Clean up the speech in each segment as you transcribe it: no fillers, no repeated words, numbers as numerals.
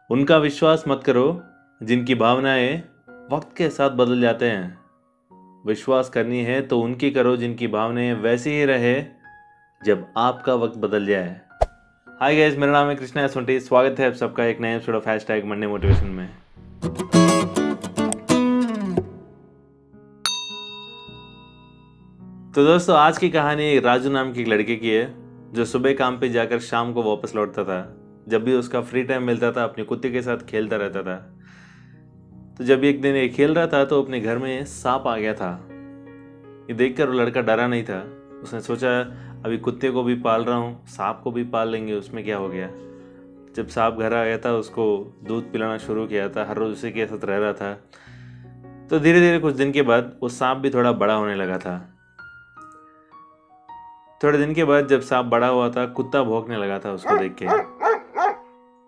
उनका विश्वास मत करो जिनकी भावनाएं वक्त के साथ बदल जाते हैं। विश्वास करनी है तो उनकी करो जिनकी भावनाएं वैसी ही रहे जब आपका वक्त बदल जाए। हाय गाइस, मेरा नाम है कृष्णा एसोंटी। स्वागत है आप सबका एक नए एपिसोड ऑफ #मंडे मोटिवेशन में। तो दोस्तों, आज की कहानी राजू नाम की एक लड़के की है जो सुबह काम पे जाकर शाम को वापस लौटता था। जब भी उसका फ्री टाइम मिलता था अपने कुत्ते के साथ खेलता रहता था। तो जब एक दिन ये खेल रहा था तो अपने घर में सांप आ गया था। ये देखकर वो लड़का डरा नहीं था। उसने सोचा अभी कुत्ते को भी पाल रहा हूँ, सांप को भी पाल लेंगे, उसमें क्या हो गया। जब सांप घर आ गया था उसको दूध पिलाना शुरू किया था, हर रोज उसी के साथ रह रहा था। तो धीरे धीरे कुछ दिन के बाद वो सांप भी थोड़ा बड़ा होने लगा था। थोड़े दिन के बाद जब सांप बड़ा हुआ था, कुत्ता भौंकने लगा था उसको देख के।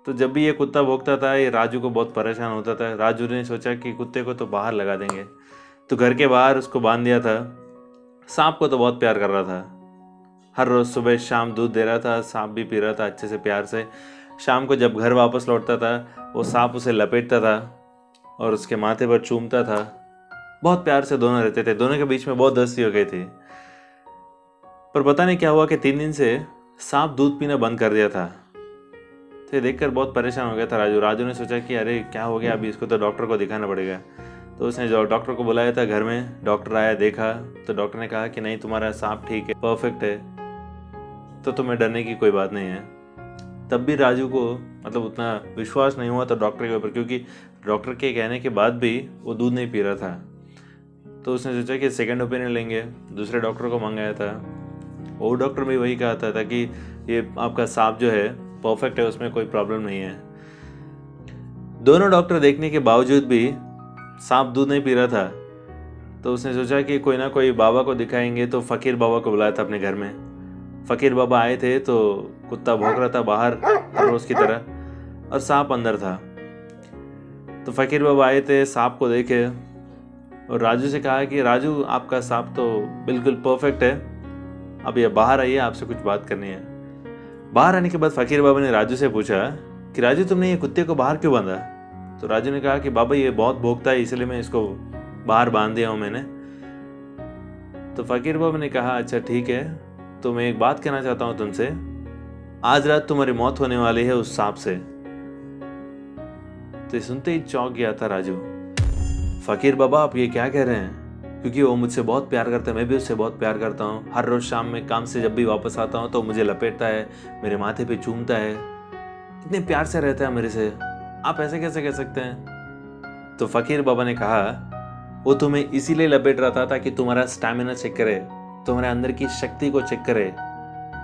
तो जब भी ये कुत्ता भौंकता था ये राजू को बहुत परेशान होता था। राजू ने सोचा कि कुत्ते को तो बाहर लगा देंगे, तो घर के बाहर उसको बांध दिया था। सांप को तो बहुत प्यार कर रहा था, हर रोज सुबह शाम दूध दे रहा था, सांप भी पी रहा था अच्छे से प्यार से। शाम को जब घर वापस लौटता था वो सांप उसे लपेटता था और उसके माथे पर चूमता था। बहुत प्यार से दोनों रहते थे, दोनों के बीच में बहुत दोस्ती हो गई थी। पर पता नहीं क्या हुआ कि 3 दिन से सांप दूध पीना बंद कर दिया था। तो ये देखकर बहुत परेशान हो गया था राजू। राजू ने सोचा कि अरे क्या हो गया, अभी इसको तो डॉक्टर को दिखाना पड़ेगा। तो उसने जो डॉक्टर को बुलाया था घर में, डॉक्टर आया, देखा तो डॉक्टर ने कहा कि नहीं, तुम्हारा सांप ठीक है, परफेक्ट है, तो तुम्हें डरने की कोई बात नहीं है। तब भी राजू को उतना विश्वास नहीं हुआ था डॉक्टर के ऊपर, क्योंकि डॉक्टर के कहने के बाद भी वो दूध नहीं पी रहा था। तो उसने सोचा कि सेकेंड ओपिनियन लेंगे, दूसरे डॉक्टर को मंगाया था। वो डॉक्टर भी वही कहा था कि ये आपका सांप जो है परफेक्ट है, उसमें कोई प्रॉब्लम नहीं है। दोनों डॉक्टर देखने के बावजूद भी सांप दूध नहीं पी रहा था। तो उसने सोचा कि कोई ना कोई बाबा को दिखाएंगे। तो फकीर बाबा को बुलाया था अपने घर में। फकीर बाबा आए थे तो कुत्ता भौंक रहा था बाहर हर रोज की तरह, और सांप अंदर था। तो फकीर बाबा आए थे, सांप को देखे और राजू से कहा कि राजू, आपका सांप तो बिल्कुल परफेक्ट है, अब ये बाहर आइए, आपसे कुछ बात करनी है। बाहर आने के बाद फकीर बाबा ने राजू से पूछा कि राजू, तुमने ये कुत्ते को बाहर क्यों बांधा। तो राजू ने कहा कि बाबा ये बहुत भौंकता है, इसलिए मैं इसको बाहर बांध दिया हूं मैंने। तो फकीर बाबा ने कहा अच्छा ठीक है, तो मैं एक बात कहना चाहता हूं तुमसे, आज रात तुम्हारी मौत होने वाली है उस सांप से। तो सुनते ही चौंक गया था राजू। फकीर बाबा, आप ये क्या कह रहे हैं? क्योंकि वो मुझसे बहुत प्यार करता है, मैं भी उससे बहुत प्यार करता हूँ। हर रोज शाम में काम से जब भी वापस आता हूँ तो मुझे लपेटता है, मेरे माथे पे चूमता है, कितने प्यार से रहता है मेरे से, आप ऐसे कैसे कह सकते हैं? तो फकीर बाबा ने कहा वो तुम्हें इसीलिए लपेट रहा था ताकि तुम्हारा स्टैमिना चेक करे, तुम्हारे अंदर की शक्ति को चेक करे,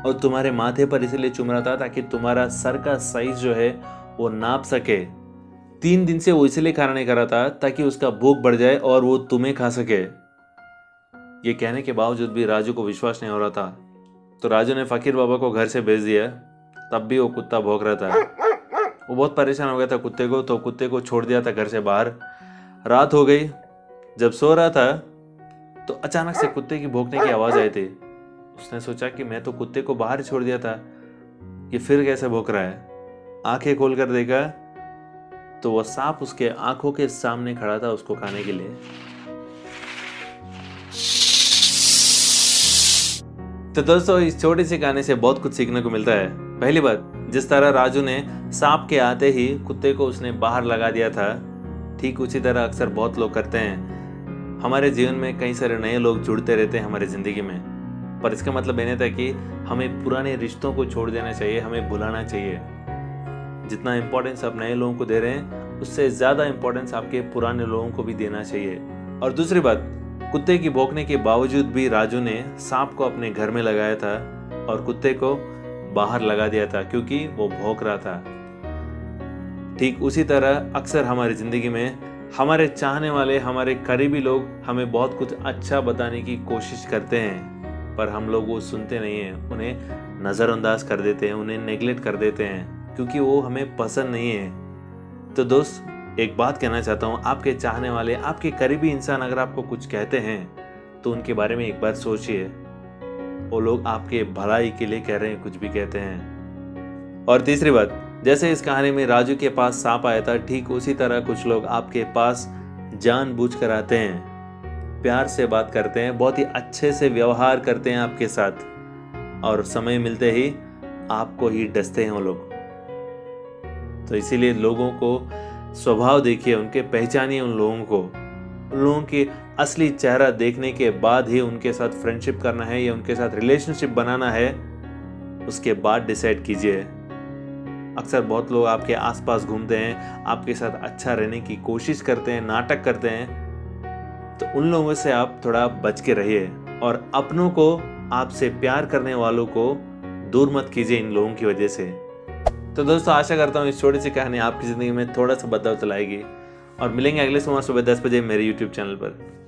और तुम्हारे माथे पर इसीलिए चूम रहा था ताकि तुम्हारा सर का साइज जो है वो नाप सके। 3 दिन से वो इसलिए खाना नहीं कर रहा था ताकि उसका भूख बढ़ जाए और वो तुम्हें खा सके। ये कहने के बावजूद भी राजू को विश्वास नहीं हो रहा था। तो राजू ने फकीर बाबा को घर से भेज दिया। तब भी वो कुत्ता भौंक रहा था। वो बहुत परेशान हो गया था कुत्ते को, तो कुत्ते को छोड़ दिया था घर से बाहर। रात हो गई, जब सो रहा था तो अचानक से कुत्ते की भौंकने की आवाज आई थी। उसने सोचा कि मैं तो कुत्ते को बाहर ही छोड़ दिया था, ये फिर कैसे भौंक रहा है। आंखें खोलकर देखा तो वह सांप उसके आंखों के सामने खड़ा था उसको खाने के लिए। तो दोस्तों, इस छोटी सी कहानी से बहुत कुछ सीखने को मिलता है। पहली बात, जिस तरह राजू ने सांप के आते ही कुत्ते को उसने बाहर लगा दिया था, ठीक उसी तरह अक्सर बहुत लोग करते हैं। हमारे जीवन में कई सारे नए लोग जुड़ते रहते हैं हमारी जिंदगी में, पर इसका मतलब ये नहीं था कि हमें पुराने रिश्तों को छोड़ देना चाहिए, हमें भुलाना चाहिए। जितना इंपॉर्टेंस आप नए लोगों को दे रहे हैं उससे ज्यादा इंपॉर्टेंस आपके पुराने लोगों को भी देना चाहिए। और दूसरी बात, कुत्ते की भौंकने के बावजूद भी राजू ने सांप को अपने घर में लगाया था और कुत्ते को बाहर लगा दिया था क्योंकि वो भौंक रहा था। ठीक उसी तरह अक्सर हमारी जिंदगी में हमारे चाहने वाले, हमारे करीबी लोग हमें बहुत कुछ अच्छा बताने की कोशिश करते हैं, पर हम लोग वो सुनते नहीं हैं, उन्हें नज़रअंदाज कर देते हैं, उन्हें नेग्लेक्ट कर देते हैं क्योंकि वो हमें पसंद नहीं है। तो दोस्त, एक बात कहना चाहता हूँ, आपके चाहने वाले, आपके करीबी इंसान अगर आपको कुछ कहते हैं तो उनके बारे में एक बार सोचिए। वो लोग आपके भलाई के लिए कह रहे हैं, कुछ भी कहते हैं। और तीसरी बात, जैसे इस कहानी में राजू के पास सांप आया था, ठीक उसी तरह कुछ लोग आपके पास जानबूझकर आते हैं, प्यार से बात करते हैं, बहुत ही अच्छे से व्यवहार करते हैं आपके साथ, और समय मिलते ही आपको ही डसते हैं वो लोग। तो इसीलिए लोगों को स्वभाव देखिए, उनके पहचानिए उन लोगों की असली चेहरा देखने के बाद ही उनके साथ फ्रेंडशिप करना है या उनके साथ रिलेशनशिप बनाना है, उसके बाद डिसाइड कीजिए। अक्सर बहुत लोग आपके आसपास घूमते हैं, आपके साथ अच्छा रहने की कोशिश करते हैं, नाटक करते हैं, तो उन लोगों से आप थोड़ा बच के रहिए और अपनों को, आपसे प्यार करने वालों को दूर मत कीजिए इन लोगों की वजह से। तो दोस्तों, आशा करता हूँ इस छोटी सी कहानी आपकी ज़िंदगी में थोड़ा सा बदलाव लाएगी, और मिलेंगे अगले सोमवार सुबह 10 बजे मेरे YouTube चैनल पर।